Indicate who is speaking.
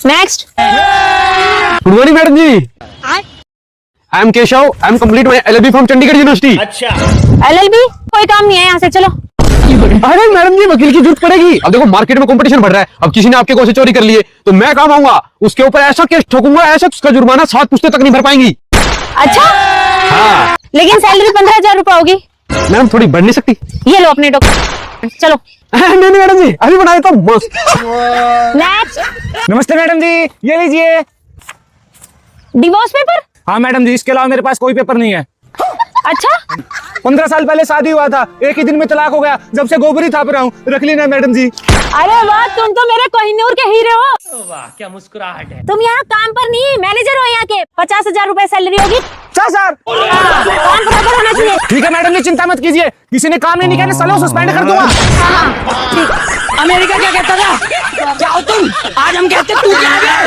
Speaker 1: Next.
Speaker 2: Good morning madam ji. I am Keshav, I am complete my LLB from Chandigarh university.
Speaker 1: LLB कोई काम नहीं है यहाँ से, चलो।
Speaker 2: अरे मैडम जी, वकील की जरूरत पड़ेगी। अब देखो मार्केट में कंपटीशन बढ़ रहा है, अब किसी ने आपके गोसे चोरी कर लिए तो मैं काम आऊंगा, उसके ऊपर ऐसा केस ठोकूंगा, ऐसा उसका जुर्माना 7 पुश्ते तक नहीं भर पाएंगी।
Speaker 1: अच्छा
Speaker 2: हाँ
Speaker 1: लेकिन सैलरी 15,000 रुपए होगी।
Speaker 2: मैडम थोड़ी बढ़ नहीं सकती?
Speaker 1: ये लो अपने डॉक्यूमेंट, चलो।
Speaker 2: नहीं मैडम जी, अभी बनाए तो मस्त।
Speaker 1: नेक्स्ट।
Speaker 3: नमस्ते मैडम जी, ये लीजिए।
Speaker 1: Divorce paper?
Speaker 3: हाँ मैडम जी, इसके अलावा मेरे पास कोई पेपर नहीं है।
Speaker 1: अच्छा
Speaker 3: 15 साल पहले शादी हुआ था, एक ही दिन में तलाक हो गया, जब से गोबरी थाप रहा हूँ, रख लेना मैडम जी।
Speaker 1: अरे वाह, तुम तो मेरे कोहिनूर के हीरे हो।
Speaker 4: वाह क्या मुस्कुराहट है।
Speaker 1: तुम यहाँ काम पर नहीं, मैनेजर हो यहाँ के। 50,000 रुपए सैलरी होगी।
Speaker 3: 50,000?
Speaker 1: काम बराबर होना चाहिए।
Speaker 3: ठीक है मैडम जी, चिंता मत कीजिए, किसी ने काम नहीं किया सालों सस्पेंड कर दूंगा।
Speaker 4: अमेरिका क्या कहता था? क्या हो तुम? आज हम कहते तू क्या है?